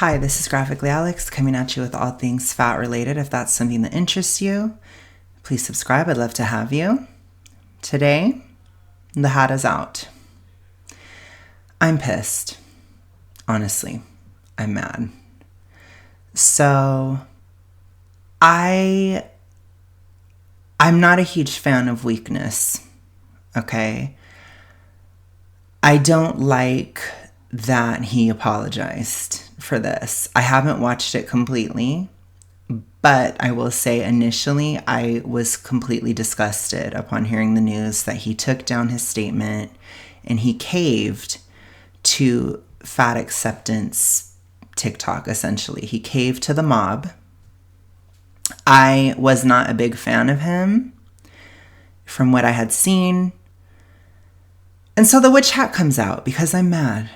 Hi, this is Graphically Alex coming at you with all things fat related. If that's something that interests you, please subscribe. I'd love to have you. Today, the hat is out. I'm pissed. Honestly, I'm mad. So, I'm not a huge fan of weakness, okay? I don't like that he apologized for this. I haven't watched it completely, but I will say initially I was completely disgusted upon hearing the news that he took down his statement and he caved to fat acceptance TikTok, essentially. He caved to the mob. I was not a big fan of him from what I had seen. And so the witch hat comes out because I'm mad.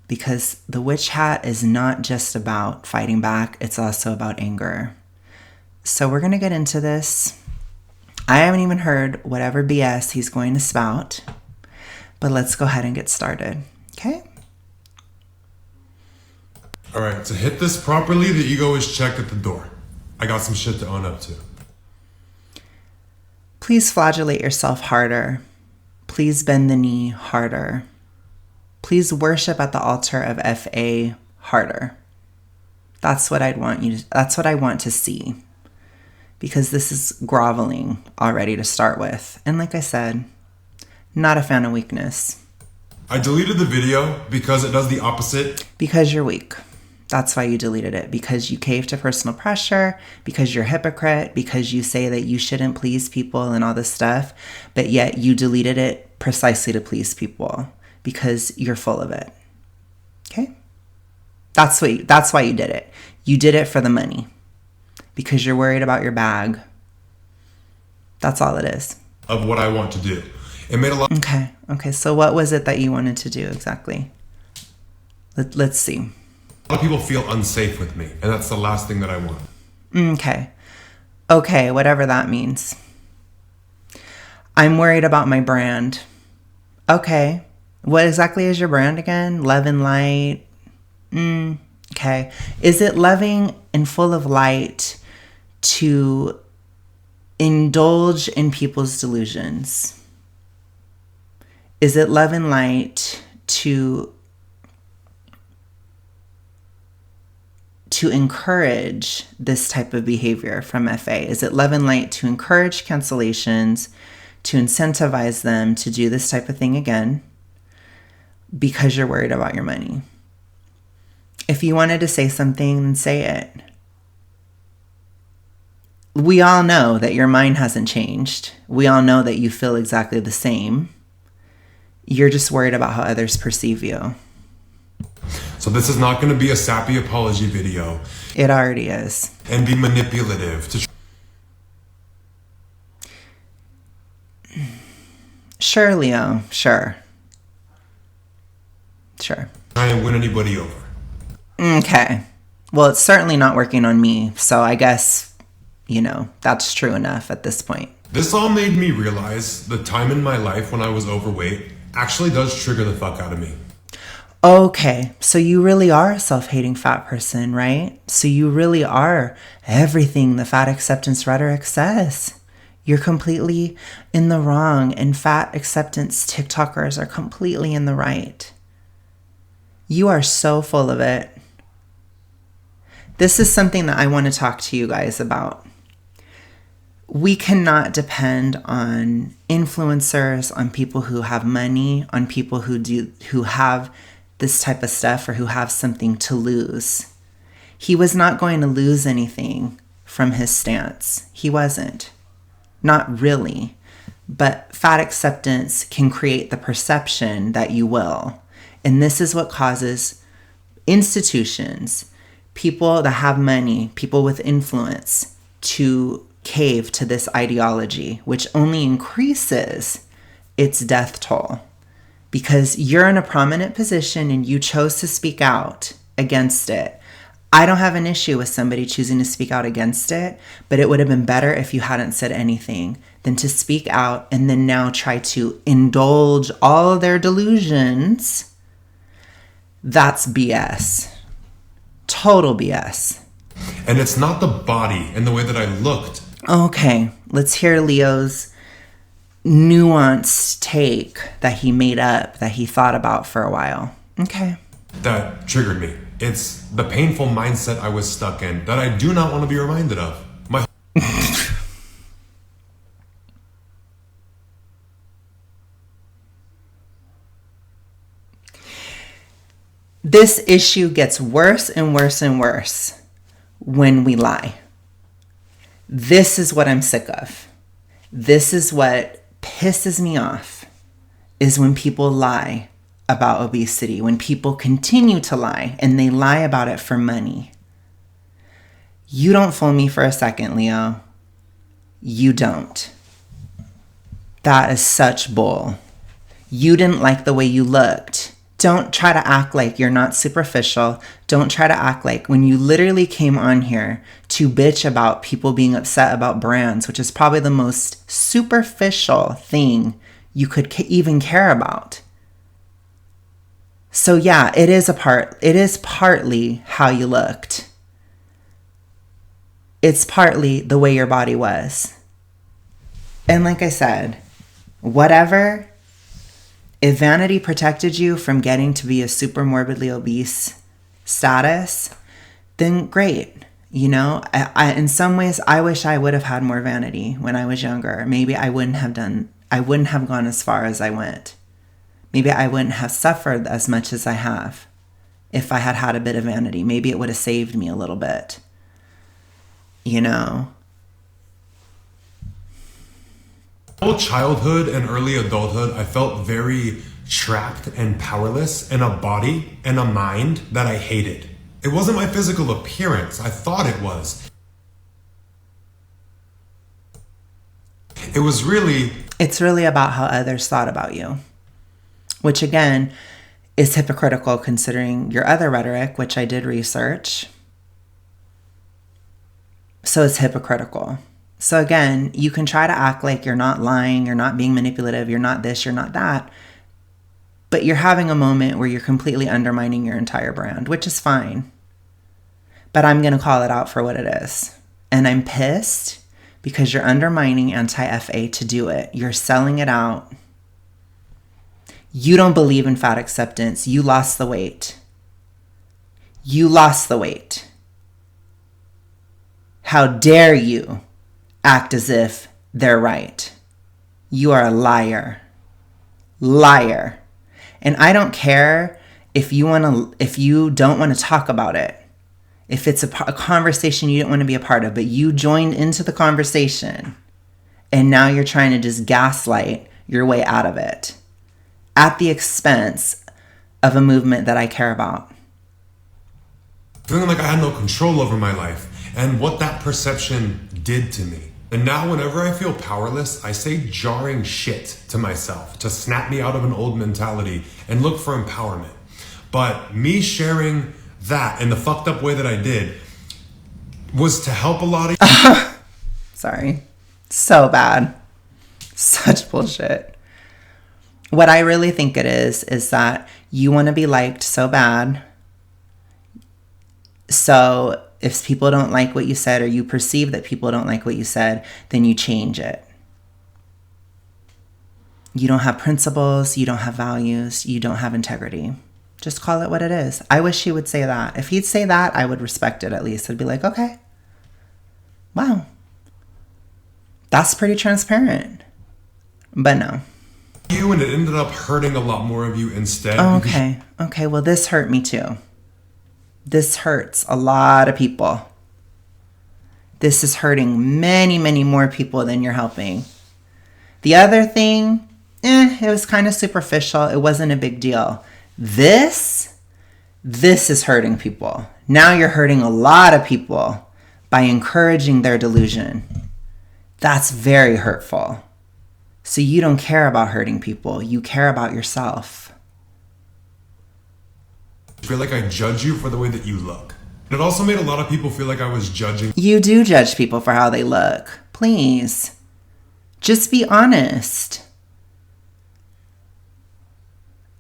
Because the witch hat is not just about fighting back, it's also about anger. So we're going to get into this. I haven't even heard whatever BS he's going to spout, but let's go ahead and get started, okay? All right, to hit this properly, the ego is checked at the door. I got some shit to own up to. Please flagellate yourself harder. Please bend the knee harder. Please worship at the altar of FA harder. That's what I want to see. Because this is groveling already to start with. And like I said, not a fan of weakness. I deleted the video because it does the opposite. Because you're weak. That's why you deleted it. Because you cave to personal pressure. Because you're a hypocrite. Because you say that you shouldn't please people and all this stuff. But yet you deleted it precisely to please people. Because you're full of it. Okay? That's why you did it. You did it for the money. Because you're worried about your bag. That's all it is. Of what I want to do. It made a lot. Okay. So what was it that you wanted to do exactly? Let's see. A lot of people feel unsafe with me. And that's the last thing that I want. Okay, whatever that means. I'm worried about my brand. Okay. What exactly is your brand again? Love and light. Okay. Is it loving and full of light to indulge in people's delusions? Is it love and light to encourage this type of behavior from FA? Is it love and light to encourage cancellations, to incentivize them to do this type of thing again? Because you're worried about your money. If you wanted to say something, then say it. We all know that your mind hasn't changed. We all know that you feel exactly the same. You're just worried about how others perceive you. So this is not going to be a sappy apology video. It already is. And be manipulative to Sure, Leo. Sure. try and win anybody over. Okay. Well, it's certainly not working on me. So I guess, that's true enough at this point. This all made me realize the time in my life when I was overweight actually does trigger the fuck out of me. Okay, so you really are a self-hating fat person, right? So you really are everything the fat acceptance rhetoric says. You're completely in the wrong, and fat acceptance TikTokers are completely in the right. You are so full of it. This is something that I want to talk to you guys about. We cannot depend on influencers, on people who have money, on people who have this type of stuff or who have something to lose. He was not going to lose anything from his stance. He wasn't. Not really. But fat acceptance can create the perception that you will. And this is what causes institutions, people that have money, people with influence, to cave to this ideology, which only increases its death toll. Because you're in a prominent position and you chose to speak out against it. I don't have an issue with somebody choosing to speak out against it, but it would have been better if you hadn't said anything than to speak out and then now try to indulge all their delusions. That's BS. Total BS. And it's not the body and the way that I looked. Okay, let's hear Leo's nuanced take that he made up, that he thought about for a while. Okay. That triggered me. It's the painful mindset I was stuck in that I do not want to be reminded of. This issue gets worse and worse and worse when we lie. This is what I'm sick of. This is what pisses me off, is when people lie about obesity, when people continue to lie, and they lie about it for money. You don't fool me for a second, Leo. You don't. That is such bull. You didn't like the way you looked. Don't try to act like you're not superficial. Don't try to act like when you literally came on here to bitch about people being upset about brands, which is probably the most superficial thing you could even care about. So yeah, it is partly how you looked. It's partly the way your body was. And like I said, whatever. If vanity protected you from getting to be a super morbidly obese status, then great. You know, I in some ways, I wish I would have had more vanity when I was younger. Maybe I wouldn't have gone as far as I went. Maybe I wouldn't have suffered as much as I have if I had had a bit of vanity. Maybe it would have saved me a little bit. You know? Whole childhood and early adulthood, I felt very trapped and powerless in a body and a mind that I hated. It wasn't my physical appearance. I thought it was. It's really about how others thought about you, which again is hypocritical considering your other rhetoric, which I did research. So it's hypocritical. So again, you can try to act like you're not lying, you're not being manipulative, you're not this, you're not that, but you're having a moment where you're completely undermining your entire brand, which is fine. But I'm going to call it out for what it is. And I'm pissed because you're undermining anti-FA to do it. You're selling it out. You don't believe in fat acceptance. You lost the weight. You lost the weight. How dare you act as if they're right? You are a liar. Liar. And I don't care if you don't want to talk about it. If it's a conversation you didn't want to be a part of, but you joined into the conversation and now you're trying to just gaslight your way out of it at the expense of a movement that I care about. Feeling like I had no control over my life and what that perception did to me. And now whenever I feel powerless, I say jarring shit to myself to snap me out of an old mentality and look for empowerment. But me sharing that in the fucked up way that I did was to help a lot of... Sorry. So bad. Such bullshit. What I really think it is that you want to be liked so bad. So if people don't like what you said or you perceive that people don't like what you said, then you change it. You don't have principles, you don't have values, you don't have integrity. Just call it what it is. I wish he would say that. If he'd say that, I would respect it at least. I'd be like, okay, wow, that's pretty transparent. But no. And it ended up hurting a lot more of you instead. Okay, well, this hurt me too. This hurts a lot of people. This is hurting many, many more people than you're helping. The other thing, it was kind of superficial. It wasn't a big deal. This is hurting people. Now you're hurting a lot of people by encouraging their delusion. That's very hurtful. So you don't care about hurting people. You care about yourself. I feel like I judge you for the way that you look. It also made a lot of people feel like I was judging. You do judge people for how they look. Please. Just be honest.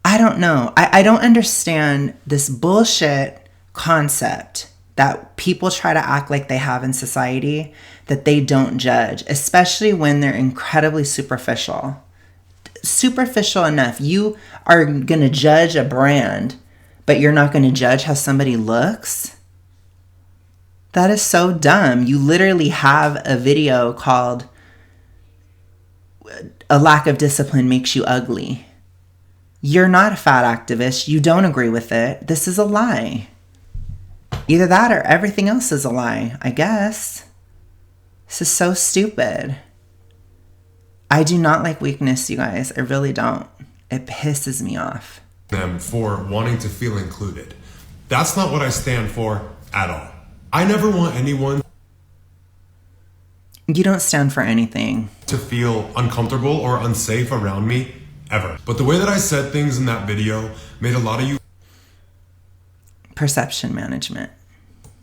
I don't know. I don't understand this bullshit concept that people try to act like they have in society, that they don't judge, especially when they're incredibly superficial. Superficial enough. You are going to judge a brand, but you're not going to judge how somebody looks? That is so dumb. You literally have a video called "A Lack of Discipline Makes You Ugly." You're not a fat activist. You don't agree with it. This is a lie. Either that or everything else is a lie, I guess. This is so stupid. I do not like weakness, you guys. I really don't. It pisses me off. Them for wanting to feel included. That's not what I stand for at all. I never want anyone You don't stand for anything to feel uncomfortable or unsafe around me, ever. But the way that I said things in that video made a lot of you perception management.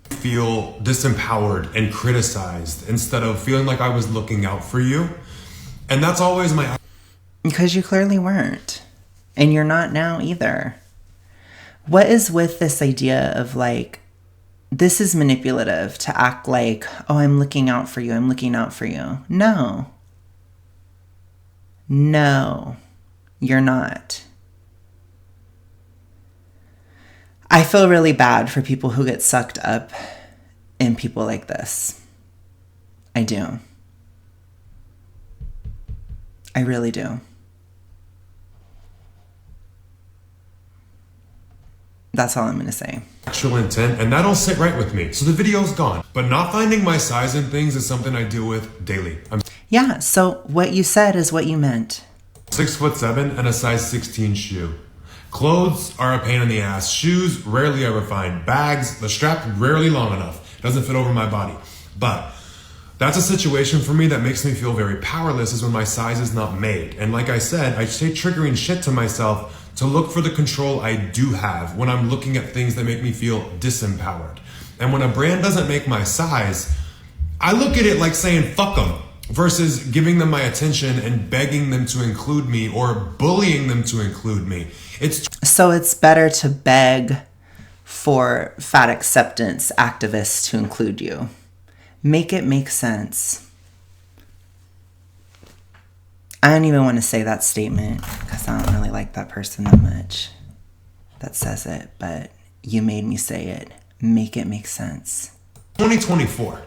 Feel disempowered and criticized instead of feeling like I was looking out for you. And that's always my... Because you clearly weren't. And you're not now either. What is with this idea of like, this is manipulative to act like, oh, I'm looking out for you. I'm looking out for you. No. No, you're not. I feel really bad for people who get sucked up in people like this. I do. I really do. That's all I'm going to say. Actual intent, and that don't sit right with me. So the video's gone. But not finding my size in things is something I deal with daily. Yeah, so what you said is what you meant. 6'7" and a size 16 shoe. Clothes are a pain in the ass. Shoes, rarely ever fine. Bags, the strap rarely long enough. It doesn't fit over my body. But that's a situation for me that makes me feel very powerless, is when my size is not made. And like I said, I say triggering shit to myself to look for the control I do have when I'm looking at things that make me feel disempowered. And when a brand doesn't make my size, I look at it like saying, fuck them, versus giving them my attention and begging them to include me or bullying them to include me. So it's better to beg for fat acceptance activists to include you. Make it make sense. I don't even want to say that statement because I don't really like that person that much that says it, but you made me say it. Make it make sense. 2024.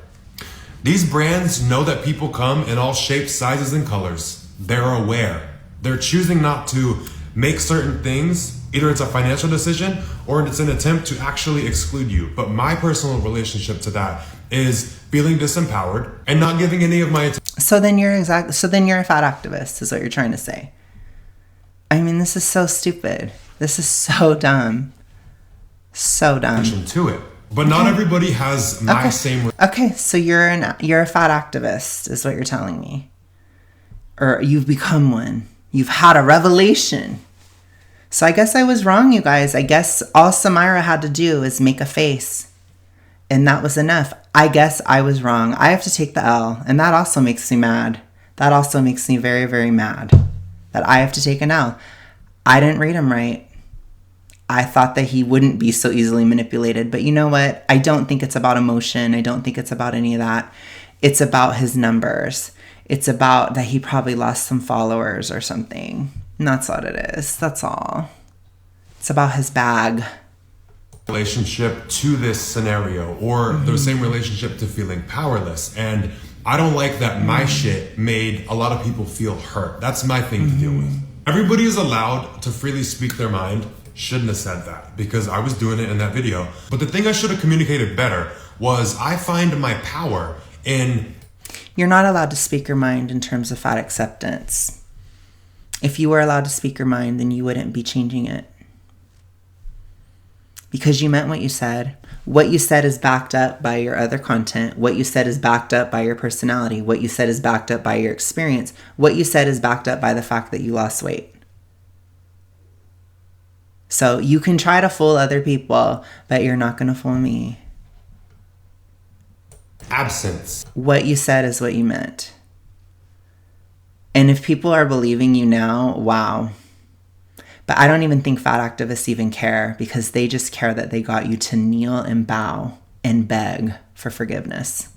These brands know that people come in all shapes, sizes, and colors. They're aware. They're choosing not to make certain things. Either it's a financial decision or it's an attempt to actually exclude you. But my personal relationship to that is feeling disempowered and not giving any of my attention. So then you're a fat activist, is what you're trying to say. I mean, this is so stupid. This is so dumb. So dumb. To it. But not everybody has my same... Okay, so you're a fat activist, is what you're telling me. Or you've become one. You've had a revelation. So I guess I was wrong, you guys. I guess all Samira had to do is make a face. And that was enough. I guess I was wrong. I have to take the L. And that also makes me mad. That also makes me very, very mad. That I have to take an L. I didn't read him right. I thought that he wouldn't be so easily manipulated. But you know what? I don't think it's about emotion. I don't think it's about any of that. It's about his numbers. It's about that he probably lost some followers or something. And that's what it is. That's all. It's about his bag. Relationship to this scenario, or the same relationship to feeling powerless. And I don't like that my shit made a lot of people feel hurt. That's my thing to deal with. Everybody is allowed to freely speak their mind. Shouldn't have said that because I was doing it in that video. But the thing I should have communicated better was I find my power in... You're not allowed to speak your mind in terms of fat acceptance. If you were allowed to speak your mind, then you wouldn't be changing it. Because you meant what you said. What you said is backed up by your other content. What you said is backed up by your personality. What you said is backed up by your experience. What you said is backed up by the fact that you lost weight. So you can try to fool other people, but you're not going to fool me. Absence. What you said is what you meant. And if people are believing you now, wow. But I don't even think fat activists even care, because they just care that they got you to kneel and bow and beg for forgiveness.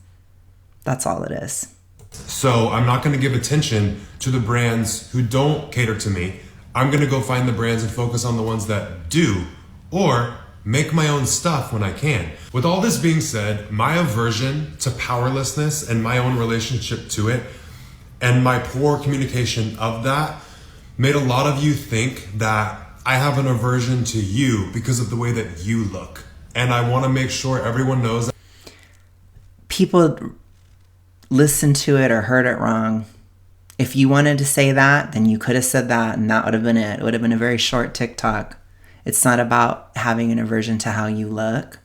That's all it is. So I'm not going to give attention to the brands who don't cater to me. I'm going to go find the brands and focus on the ones that do, or make my own stuff when I can. With all this being said, my aversion to powerlessness and my own relationship to it, and my poor communication of that, made a lot of you think that I have an aversion to you because of the way that you look. And I want to make sure everyone knows that people listened to it or heard it wrong. If you wanted to say that, then you could have said that, and that would have been it. It would have been a very short TikTok. It's not about having an aversion to how you look.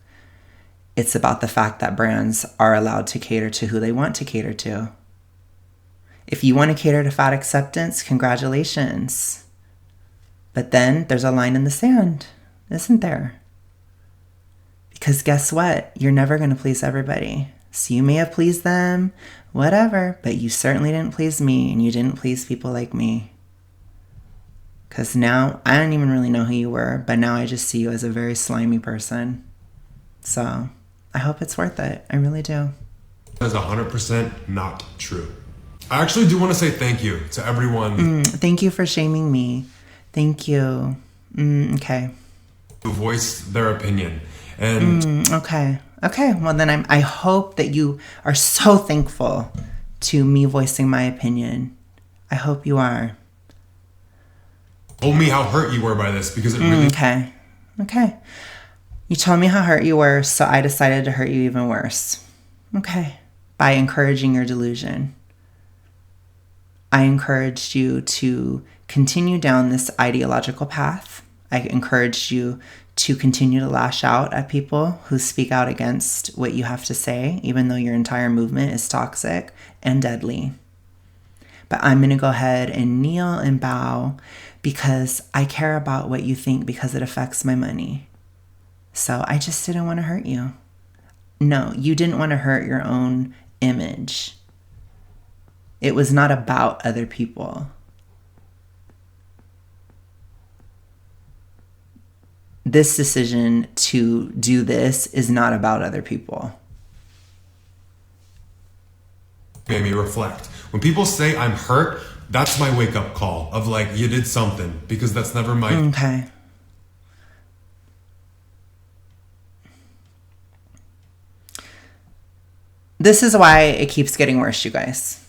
It's about the fact that brands are allowed to cater to who they want to cater to. If you want to cater to fat acceptance, congratulations. But then there's a line in the sand, isn't there? Because guess what? You're never going to please everybody. So you may have pleased them, whatever, but you certainly didn't please me, and you didn't please people like me. Because now I don't even really know who you were, but now I just see you as a very slimy person. So I hope it's worth it. I really do. That is 100% not true. I actually do want to say thank you to everyone. Thank you for shaming me. Thank you. Okay. Who voiced their opinion. And Okay. Well, then I hope that you are so thankful to me voicing my opinion. I hope you are. Told me how hurt you were by this, because it really... Okay. You told me how hurt you were, so I decided to hurt you even worse. Okay. By encouraging your delusion. I encouraged you to continue down this ideological path. I encouraged you to continue to lash out at people who speak out against what you have to say, even though your entire movement is toxic and deadly. But I'm going to go ahead and kneel and bow, because I care about what you think, because it affects my money. So I just didn't want to hurt you. No, you didn't want to hurt your own image. It was not about other people. This decision to do this is not about other people. Made me reflect. When people say I'm hurt, that's my wake-up call of like, you did something, because that's never my... Okay. This is why it keeps getting worse, you guys.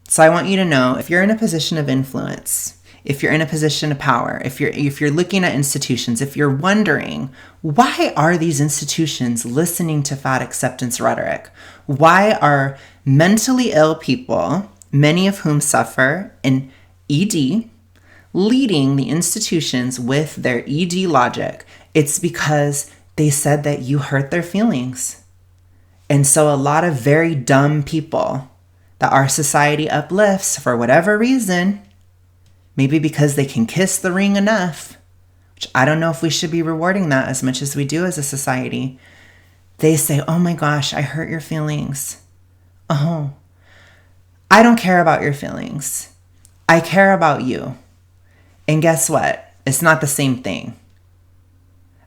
So I want you to know, if you're in a position of influence, if you're in a position of power, if you're looking at institutions, if you're wondering, why are these institutions listening to fat acceptance rhetoric? Why are mentally ill people, many of whom suffer in ED, leading the institutions with their ED logic? It's because they said that you hurt their feelings. And so a lot of very dumb people that our society uplifts for whatever reason, maybe because they can kiss the ring enough, which I don't know if we should be rewarding that as much as we do as a society. They say, oh my gosh, I hurt your feelings. Oh, I don't care about your feelings. I care about you. And guess what? It's not the same thing.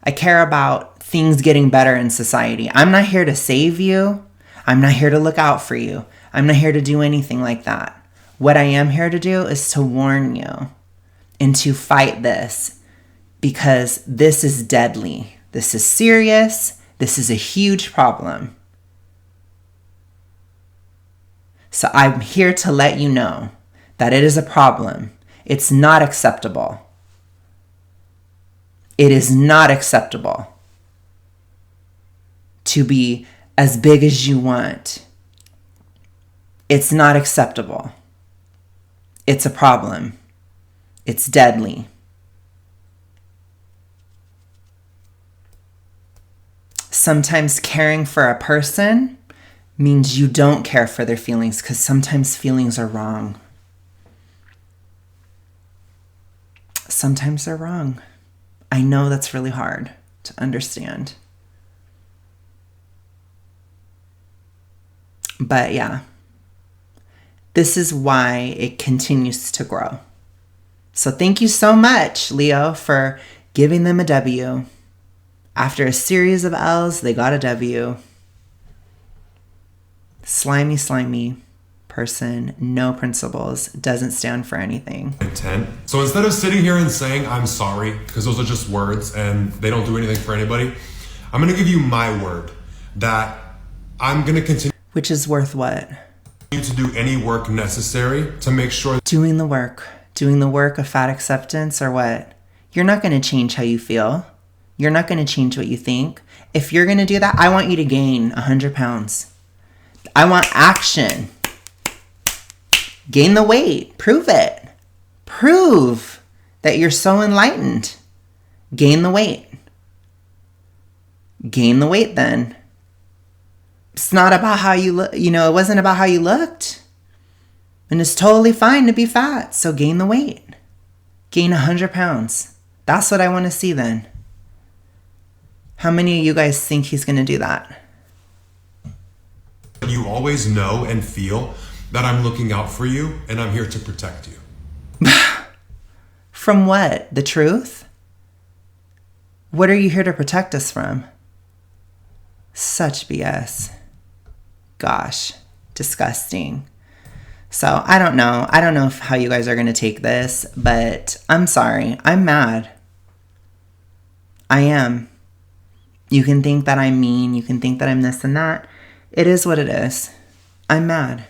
I care about things getting better in society. I'm not here to save you. I'm not here to look out for you. I'm not here to do anything like that. What I am here to do is to warn you and to fight this, because this is deadly. This is serious. This is a huge problem. So I'm here to let you know that it is a problem. It's not acceptable. It is not acceptable to be as big as you want. It's not acceptable. It's a problem. It's deadly. Sometimes caring for a person means you don't care for their feelings, because sometimes feelings are wrong. Sometimes they're wrong. I know that's really hard to understand. But yeah, this is why it continues to grow. So thank you so much, Leo, for giving them a W. After a series of L's, they got a W. Slimy, slimy person, no principles, doesn't stand for anything. Intent. So instead of sitting here and saying, I'm sorry, because those are just words and they don't do anything for anybody, I'm going to give you my word that I'm going to continue. Which is worth what? To do any work necessary to make sure. Doing the work of fat acceptance or what? You're not going to change how you feel. You're not going to change what you think. If you're going to do that, I want you to gain 100 pounds. I want action. Gain the weight. Prove it. Prove that you're so enlightened. Gain the weight. Gain the weight then. It's not about how you look. You know, it wasn't about how you looked. And it's totally fine to be fat. So gain the weight. Gain 100 pounds. That's what I want to see then. How many of you guys think he's going to do that? You always know and feel that I'm looking out for you and I'm here to protect you. From what? The truth? What are you here to protect us from? Such BS. Gosh, disgusting. So I don't know. I don't know how you guys are going to take this, but I'm sorry. I'm mad. I am. You can think that I'm mean. You can think that I'm this and that. It is what it is. I'm mad.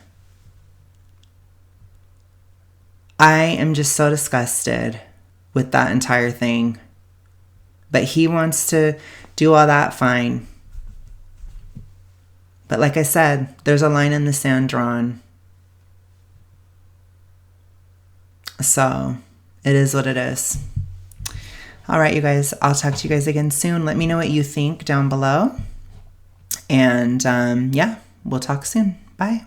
I am just so disgusted with that entire thing. But he wants to do all that, fine. But like I said, there's a line in the sand drawn. So it is what it is. All right, you guys, I'll talk to you guys again soon. Let me know what you think down below. And yeah, we'll talk soon. Bye.